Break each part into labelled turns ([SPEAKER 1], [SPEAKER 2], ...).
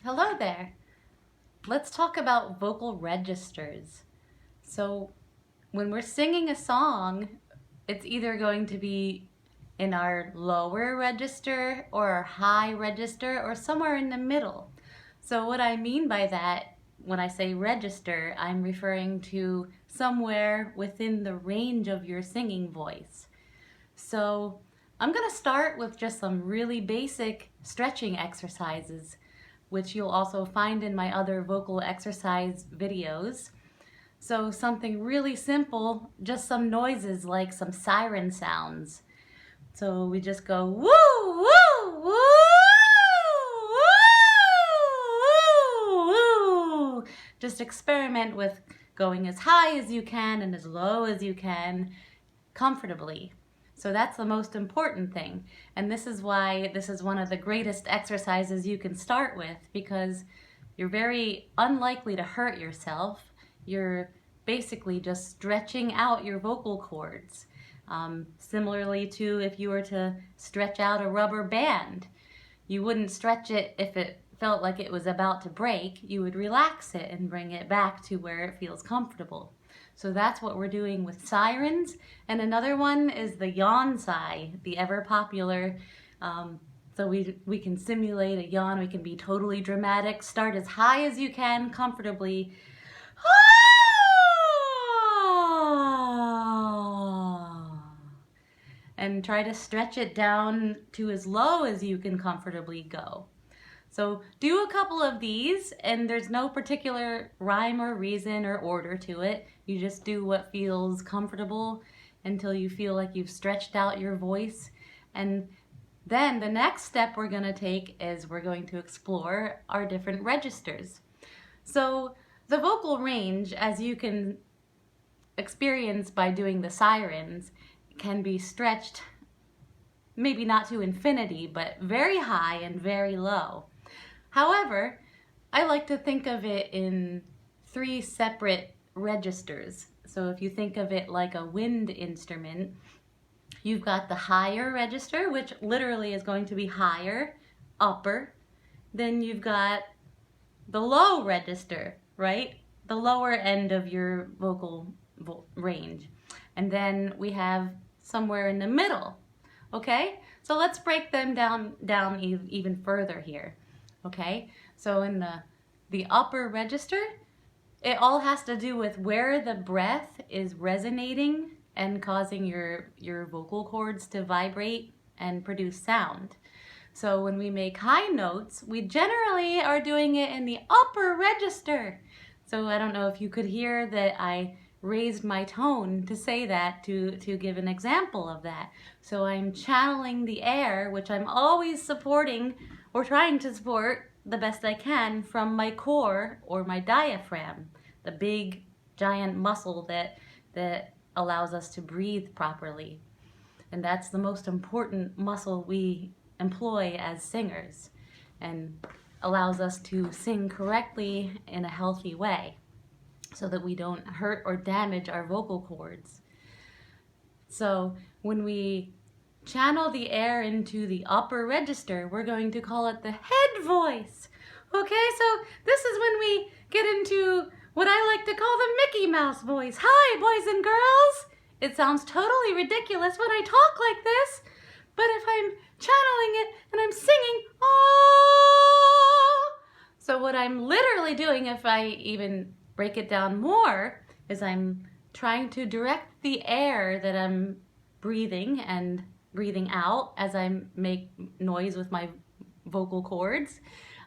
[SPEAKER 1] Hello there. Let's talk about vocal registers. So when we're singing a song, it's either going to be in our lower register or our high register or somewhere in the middle. So what I mean by that, when I say register, I'm referring to somewhere within the range of your singing voice. So I'm going to start with just some really basic stretching exercises, which you'll also find in my other vocal exercise videos. So something really simple, just some noises like some siren sounds. So we just go woo, woo, woo, woo, woo. Just experiment with going as high as you can and as low as you can comfortably. So that's the most important thing. And this is why this is one of the greatest exercises you can start with, because you're very unlikely to hurt yourself. You're basically just stretching out your vocal cords. Similarly to if you were to stretch out a rubber band. You wouldn't stretch it if it felt like it was about to break. You would relax it and bring it back to where it feels comfortable. So that's what we're doing with sirens. And another one is the yawn sigh, the ever popular. So we can simulate a yawn. We can be totally dramatic. Start as high as you can comfortably. And try to stretch it down to as low as you can comfortably go. So do a couple of these, and there's no particular rhyme or reason or order to it. You just do what feels comfortable until you feel like you've stretched out your voice. And then the next step we're going to take is we're going to explore our different registers. So the vocal range, as you can experience by doing the sirens, can be stretched, maybe not to infinity, but very high and very low. However, I like to think of it in three separate registers. So if you think of it like a wind instrument, you've got the higher register, which literally is going to be higher, upper. Then you've got the low register, right? The lower end of your vocal range. And then we have somewhere in the middle. Okay? So let's break them down even further here. Okay? So in the upper register, it all has to do with where the breath is resonating and causing your vocal cords to vibrate and produce sound. So when we make high notes, we generally are doing it in the upper register. So I don't know if you could hear that I raised my tone to say that, to give an example of that. So I'm channeling the air, which I'm always supporting or trying to support the best I can from my core or my diaphragm, the big giant muscle that allows us to breathe properly. And that's the most important muscle we employ as singers and allows us to sing correctly in a healthy way, so that we don't hurt or damage our vocal cords. So when we channel the air into the upper register, we're going to call it the head voice. Okay, so this is when we get into what I like to call the Mickey Mouse voice. Hi, boys and girls. It sounds totally ridiculous when I talk like this, but if I'm channeling it and I'm singing, oh! So what I'm literally doing, if I even break it down more, is I'm trying to direct the air that I'm breathing and breathing out as I make noise with my vocal cords.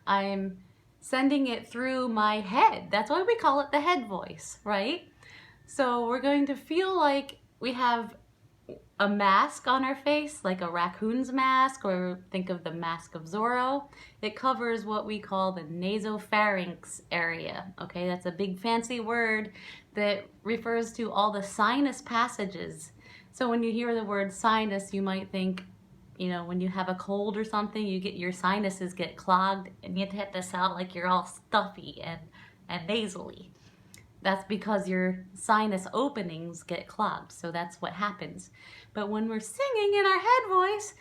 [SPEAKER 1] I'm sending it through my head. That's why we call it the head voice, right? So we're going to feel like we have a mask on our face, like a raccoon's mask, or think of the mask of Zorro. It covers what we call the nasopharynx area. Okay, that's a big fancy word that refers to all the sinus passages. So when you hear the word sinus, you might think, you know, when you have a cold or something, your sinuses get clogged and you have to sound like you're all stuffy and nasally. That's because your sinus openings get clogged, so that's what happens. But when we're singing in our head voice,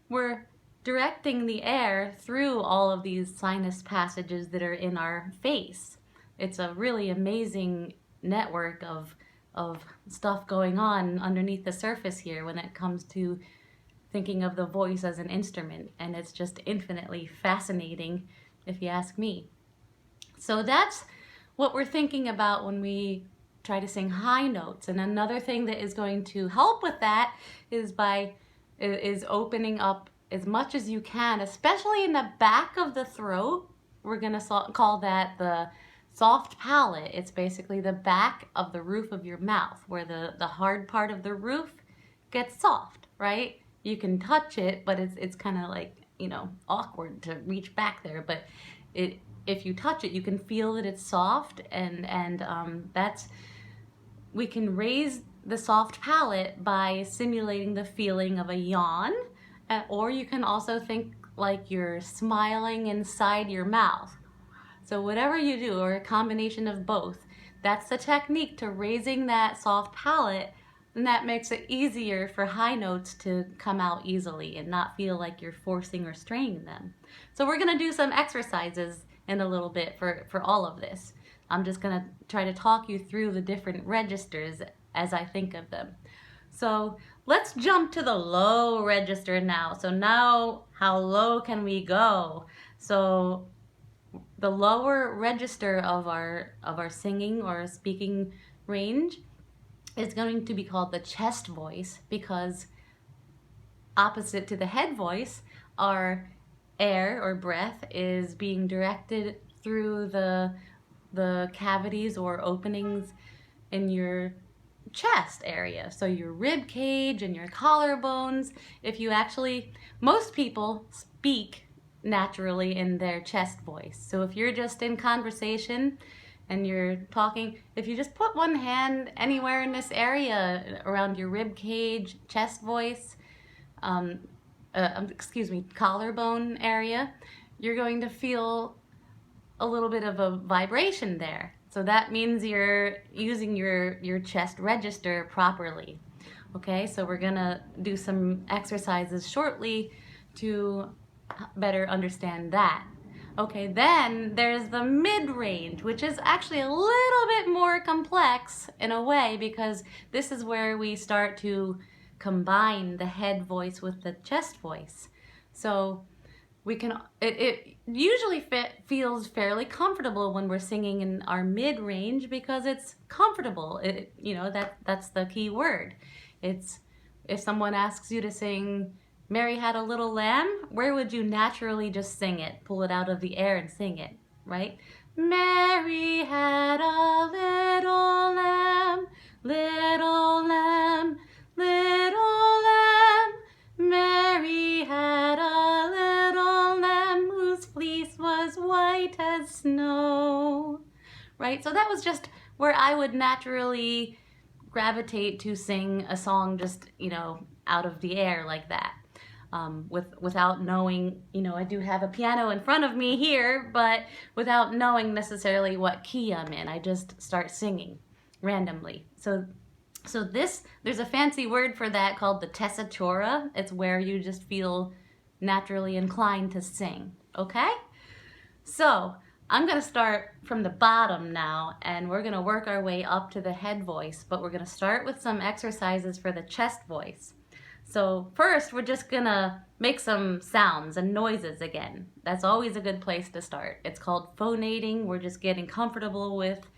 [SPEAKER 1] we're directing the air through all of these sinus passages that are in our face. It's a really amazing network of stuff going on underneath the surface here when it comes to thinking of the voice as an instrument, and it's just infinitely fascinating if you ask me. So that's what we're thinking about when we try to sing high notes. And another thing that is going to help with that is opening up as much as you can, especially in the back of the throat. We're going to call that the soft palate. It's basically the back of the roof of your mouth, where the hard part of the roof gets soft, right? You can touch it, but it's kind of like, awkward to reach back there. But if you touch it, you can feel that it's soft, and we can raise the soft palate by simulating the feeling of a yawn, or you can also think like you're smiling inside your mouth. So whatever you do, or a combination of both, that's the technique to raising that soft palate, and that makes it easier for high notes to come out easily and not feel like you're forcing or straining them. So we're going to do some exercises in a little bit for all of this. I'm just going to try to talk you through the different registers as I think of them. So let's jump to the low register now. So now, how low can we go? So the lower register of our singing or speaking range is going to be called the chest voice, because opposite to the head voice, our air or breath is being directed through the cavities or openings in your chest area. So your rib cage and your collarbones. Most people speak naturally in their chest voice. So if you're just in conversation and you're talking, if you just put one hand anywhere in this area around your rib cage, chest voice, collarbone area, you're going to feel a little bit of a vibration there. So that means you're using your chest register properly. Okay, so we're gonna do some exercises shortly to better understand that. Okay, then there's the mid-range, which is actually a little bit more complex in a way, because this is where we start to combine the head voice with the chest voice. So it usually feels fairly comfortable when we're singing in our mid-range, because it's comfortable. That's the key word. It's, if someone asks you to sing Mary Had a Little Lamb, where would you naturally just sing it? Pull it out of the air and sing it, right? Mary had a little lamb, little lamb, little lamb. Mary had a little lamb whose fleece was white as snow, right? So that was just where I would naturally gravitate to sing a song just, out of the air like that. Without knowing, I do have a piano in front of me here, but without knowing necessarily what key I'm in, I just start singing randomly. So there's a fancy word for that called the tessitura. It's where you just feel naturally inclined to sing, okay? So I'm gonna start from the bottom now, and we're gonna work our way up to the head voice, but we're gonna start with some exercises for the chest voice. So first, we're just gonna make some sounds and noises again. That's always a good place to start. It's called phonating. We're just getting comfortable with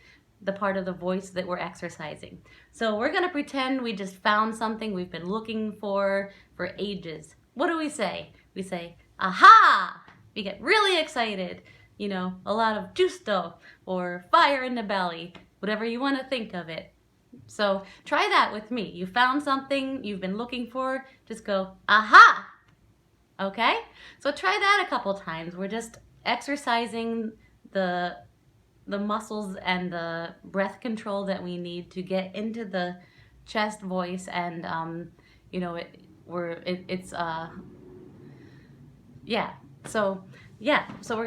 [SPEAKER 1] the part of the voice that we're exercising. So we're gonna pretend we just found something we've been looking for ages. What do we say? We say, aha! We get really excited. A lot of gusto or fire in the belly, whatever you wanna think of it. So try that with me. You found something you've been looking for, just go, aha! Okay? So try that a couple times. We're just exercising the muscles and the breath control that we need to get into the chest voice, and So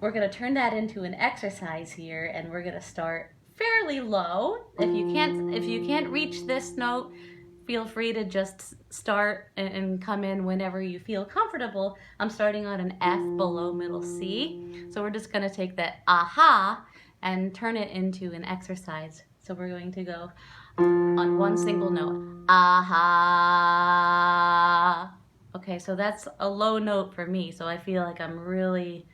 [SPEAKER 1] we're gonna turn that into an exercise here, and we're gonna start fairly low. If you can't reach this note, feel free to just start and come in whenever you feel comfortable. I'm starting on an F below middle C. So we're just going to take that aha and turn it into an exercise. So we're going to go on one single note. Aha. Okay, so that's a low note for me. So I feel like I really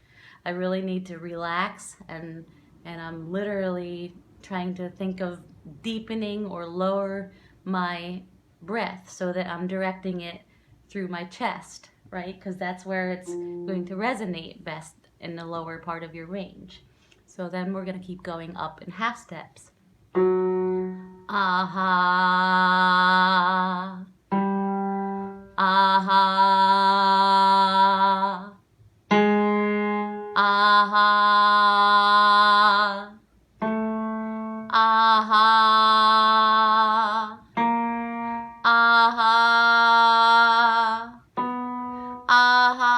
[SPEAKER 1] need to relax, and I'm literally trying to think of deepening or lower my breath so that I'm directing it through my chest, right? Because that's where it's going to resonate best, in the lower part of your range. So then we're going to keep going up in half steps. Aha. Aha. Aha. Aha. Aha. Aha.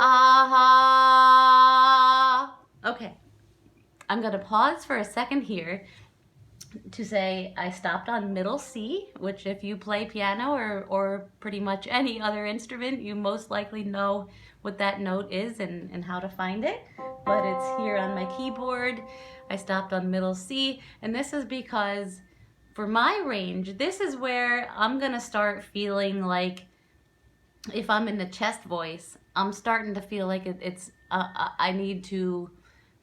[SPEAKER 1] Aha. Okay. I'm going to pause for a second here to say I stopped on middle C, which if you play piano or pretty much any other instrument, you most likely know what that note is and how to find it. But it's here on my keyboard. I stopped on middle C, and this is because for my range, this is where I'm gonna start feeling like, if I'm in the chest voice, I'm starting to feel like I need to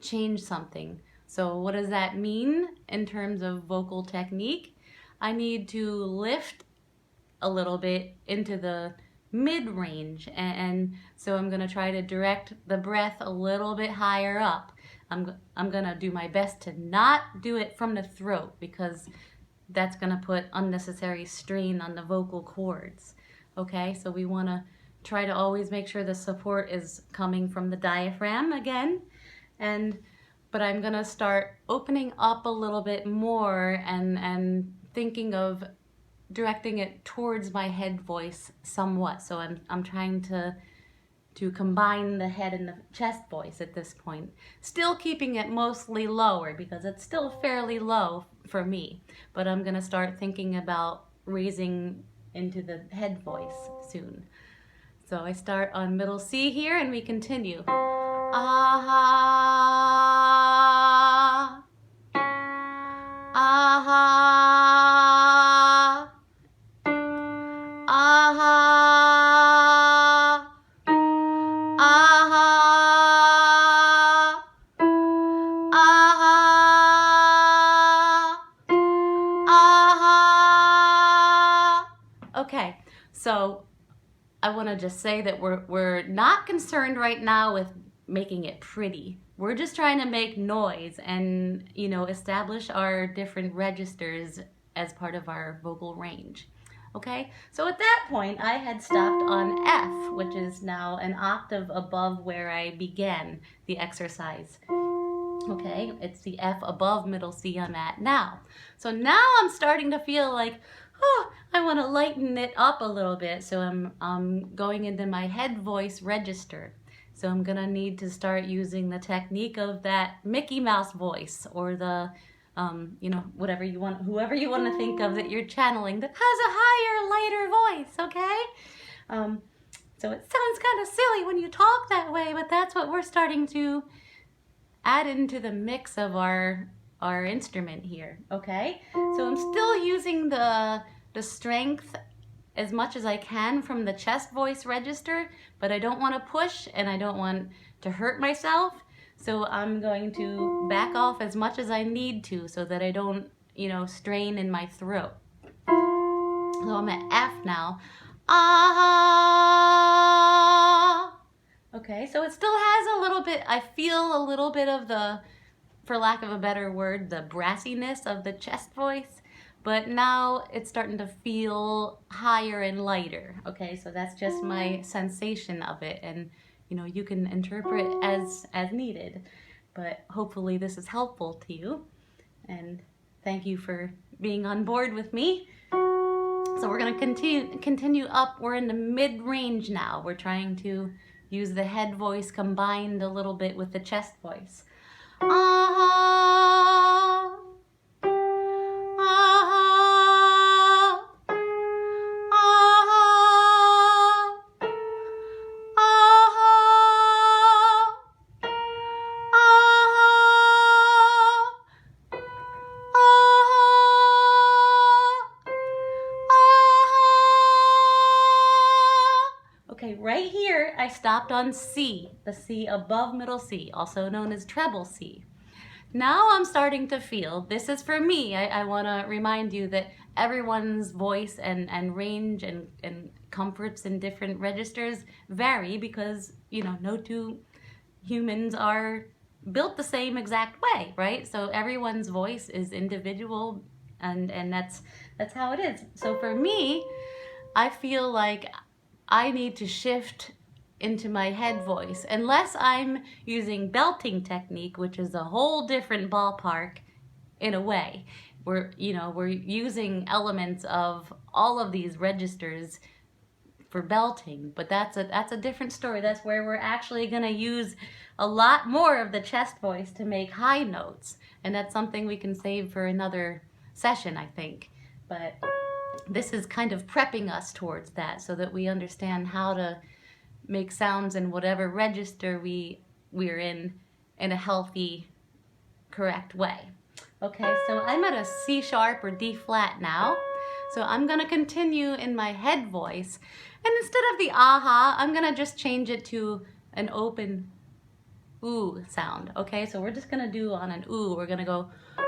[SPEAKER 1] change something. So what does that mean in terms of vocal technique? I need to lift a little bit into the mid-range, and so I'm going to try to direct the breath a little bit higher up. I'm going to do my best to not do it from the throat, because that's going to put unnecessary strain on the vocal cords. Okay, so we want to try to always make sure the support is coming from the diaphragm again. But I'm gonna start opening up a little bit more and thinking of directing it towards my head voice somewhat. So I'm trying to combine the head and the chest voice at this point. Still keeping it mostly lower, because it's still fairly low for me. But I'm gonna start thinking about raising into the head voice soon. So I start on middle C here, and we continue. Aha. Aha. Aha. Aha. Aha. Aha. Okay, so I want to just say that we're not concerned right now with making it pretty. We're just trying to make noise and, establish our different registers as part of our vocal range. Okay, so at that point I had stopped on F, which is now an octave above where I began the exercise. Okay, it's the F above middle C I'm at now. So now I'm starting to feel like, I want to lighten it up a little bit. So I'm going into my head voice register. So I'm gonna need to start using the technique of that Mickey Mouse voice, or the, whoever you want to think of that you're channeling that has a higher, lighter voice, okay? So it sounds kind of silly when you talk that way, but that's what we're starting to add into the mix of our instrument here, okay? So I'm still using the strength as much as I can from the chest voice register, but I don't want to push and I don't want to hurt myself. So I'm going to back off as much as I need to so that I don't, strain in my throat. So I'm at F now. Ah. Okay, so it still has a little bit, I feel a little bit of the, for lack of a better word, the brassiness of the chest voice. But now it's starting to feel higher and lighter, okay? So that's just my sensation of it, and you can interpret as needed. But hopefully this is helpful to you, and thank you for being on board with me. So we're gonna continue up. We're in the mid-range now. We're trying to use the head voice combined a little bit with the chest voice. Ah. Okay, right here, I stopped on C, the C above middle C, also known as treble C. Now I'm starting to feel, this is for me, I want to remind you that everyone's voice and range and comforts in different registers vary because, you know, no two humans are built the same exact way, right? So everyone's voice is individual and that's how it is. So for me, I feel like I need to shift into my head voice, unless I'm using belting technique, which is a whole different ballpark in a way. We're using elements of all of these registers for belting, but that's a different story. That's where we're actually going to use a lot more of the chest voice to make high notes, and that's something we can save for another session, I think. But this is kind of prepping us towards that so that we understand how to make sounds in whatever register we're in a healthy, correct way. Okay, so I'm at a C sharp or D flat now. So I'm gonna continue in my head voice. And instead of the aha, I'm gonna just change it to an open ooh sound. Okay, so we're just gonna do on an ooh, we're gonna go ooh.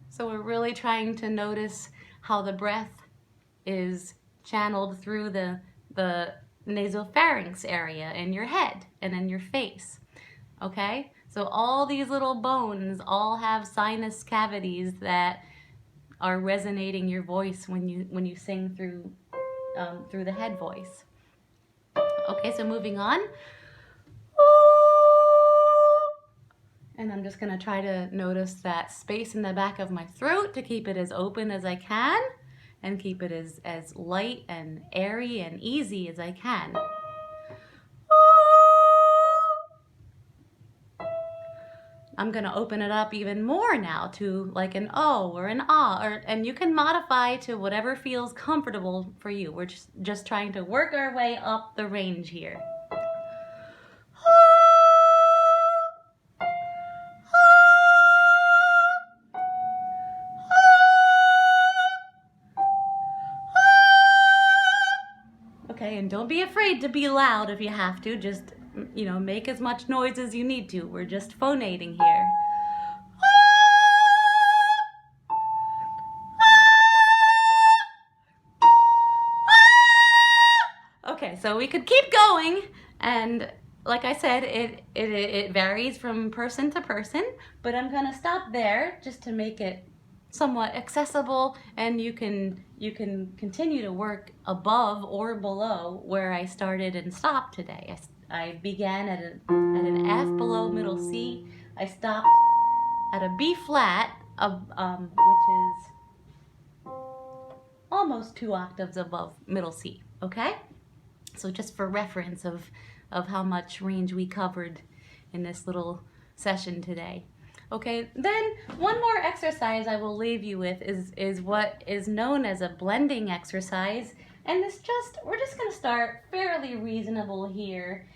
[SPEAKER 1] So we're really trying to notice how the breath is channeled through the nasopharynx area in your head and in your face. Okay, so all these little bones all have sinus cavities that are resonating your voice when you sing through the head voice. Okay, so moving on. And I'm just gonna try to notice that space in the back of my throat to keep it as open as I can and keep it as light and airy and easy as I can. I'm gonna open it up even more now to like an O or an ah, and you can modify to whatever feels comfortable for you. We're just trying to work our way up the range here. Okay, and don't be afraid to be loud if you have to. Just, you know, make as much noise as you need to. We're just phonating here. Okay, so we could keep going, and like I said, it varies from person to person, but I'm gonna stop there just to make it somewhat accessible, and you can continue to work above or below where I started and stopped today. I began at an F below middle C. I stopped at a B flat, which is almost 2 octaves above middle C. Okay, so just for reference of how much range we covered in this little session today. Okay, then one more exercise I will leave you with is what is known as a blending exercise, and we're just going to start fairly reasonable here.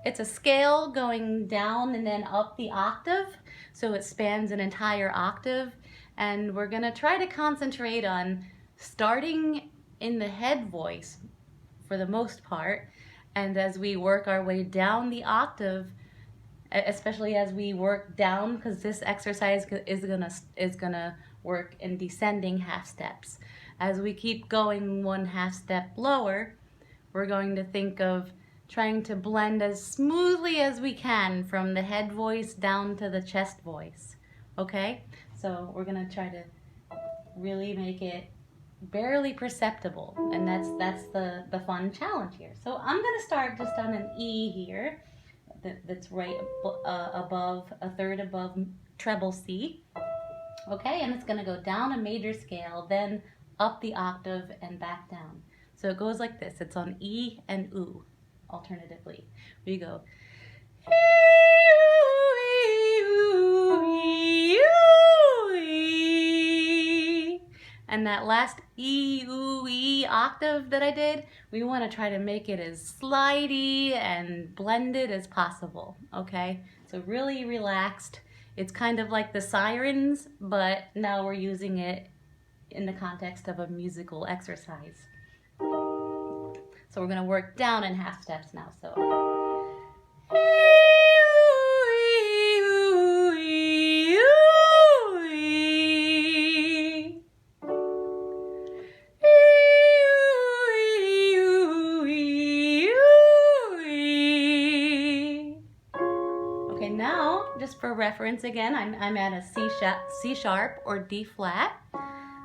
[SPEAKER 1] It's a scale going down and then up the octave, so it spans an entire octave, and we're going to try to concentrate on starting in the head voice for the most part, and as we work our way down the octave, especially as we work down, because this exercise is gonna work in descending half steps. As we keep going 1/2 step lower, we're going to think of trying to blend as smoothly as we can from the head voice down to the chest voice. Okay, so we're gonna try to really make it barely perceptible, and that's the fun challenge here. So I'm gonna start just on an E here. That's right above, a third above treble C. Okay, and it's going to go down a major scale, then up the octave and back down. So it goes like this. It's on E and oo, alternatively. We go. And that last E, oo, E octave that I did, we want to try to make it as slidey and blended as possible, okay? So really relaxed. It's kind of like the sirens, but now we're using it in the context of a musical exercise. So we're going to work down in half steps now. So. Okay, now just for reference again, I'm at a C sharp or D flat,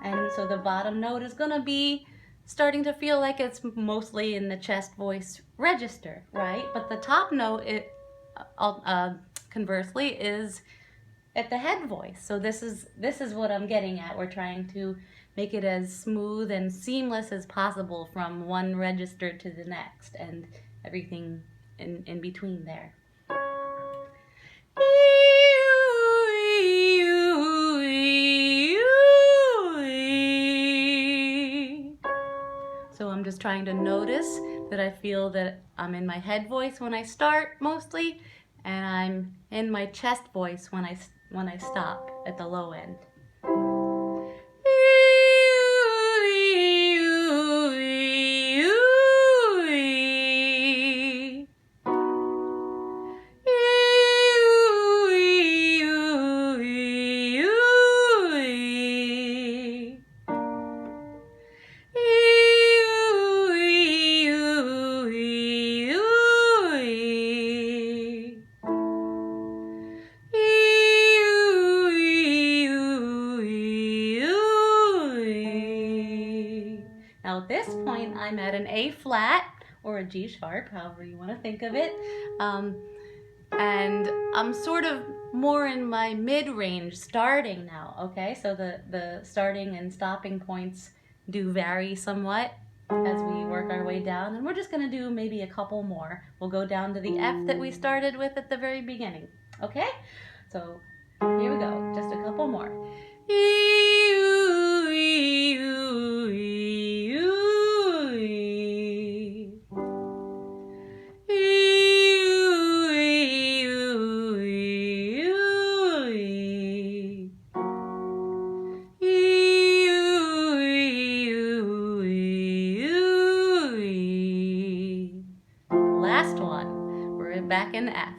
[SPEAKER 1] and so the bottom note is going to be starting to feel like it's mostly in the chest voice register, right? But the top note, conversely, is at the head voice. So this is what I'm getting at. We're trying to make it as smooth and seamless as possible from one register to the next, and everything in between there. So I'm just trying to notice that I feel that I'm in my head voice when I start mostly, and I'm in my chest voice when I stop at the low end. Now at this point, I'm at an A flat or a G sharp, however you want to think of it. And I'm sort of more in my mid-range starting now, okay? So the starting and stopping points do vary somewhat as we work our way down. And we're just going to do maybe a couple more. We'll go down to the F that we started with at the very beginning, okay? So here we go, just a couple more. Last one, we're back in F.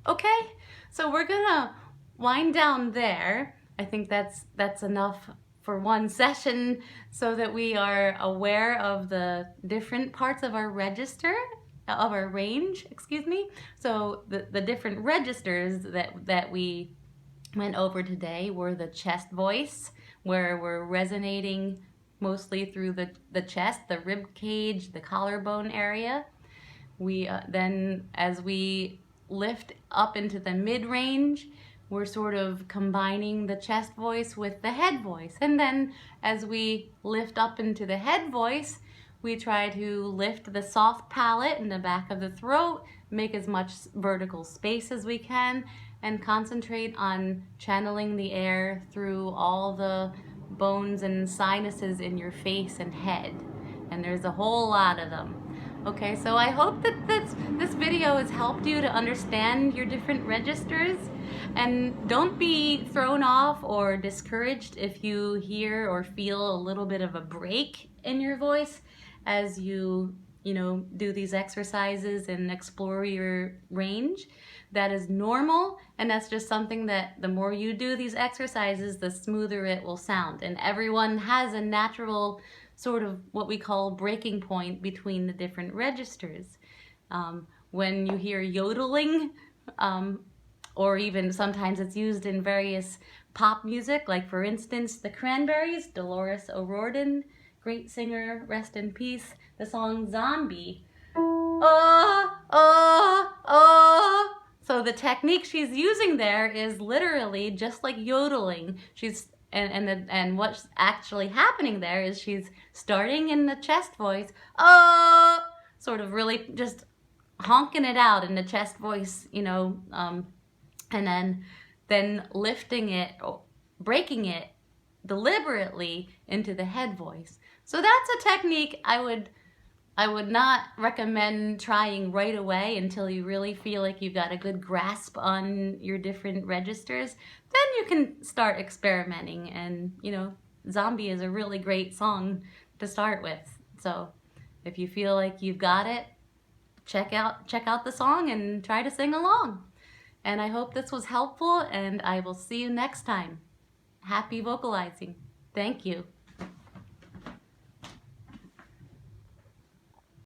[SPEAKER 1] Okay, so we're gonna wind down there. I think that's enough for one session so that we are aware of the different parts of our register, of our range, excuse me. So the different registers that we went over today were the chest voice, where we're resonating mostly through the chest, the rib cage, the collarbone area. We then, as we lift up into the mid-range, we're sort of combining the chest voice with the head voice. And then as we lift up into the head voice, we try to lift the soft palate in the back of the throat, make as much vertical space as we can, and concentrate on channeling the air through all the bones and sinuses in your face and head. And there's a whole lot of them. Okay, so I hope that this video has helped you to understand your different registers, and don't be thrown off or discouraged if you hear or feel a little bit of a break in your voice as you do these exercises and explore your range. That is normal, and that's just something that the more you do these exercises, the smoother it will sound. And everyone has a natural sort of what we call breaking point between the different registers. When you hear yodeling, or even sometimes it's used in various pop music, like for instance, the Cranberries, Dolores O'Riordan, great singer, rest in peace, the song Zombie. Oh, oh, oh. So the technique she's using there is literally just like yodeling. And what's actually happening there is she's starting in the chest voice, oh, sort of really just honking it out in the chest voice, and then lifting it, breaking it deliberately into the head voice. So that's a technique I would I would not recommend trying right away until you really feel like you've got a good grasp on your different registers. Then you can start experimenting, and Zombie is a really great song to start with. So if you feel like you've got it, check out the song and try to sing along. And I hope this was helpful, and I will see you next time. Happy vocalizing. Thank you.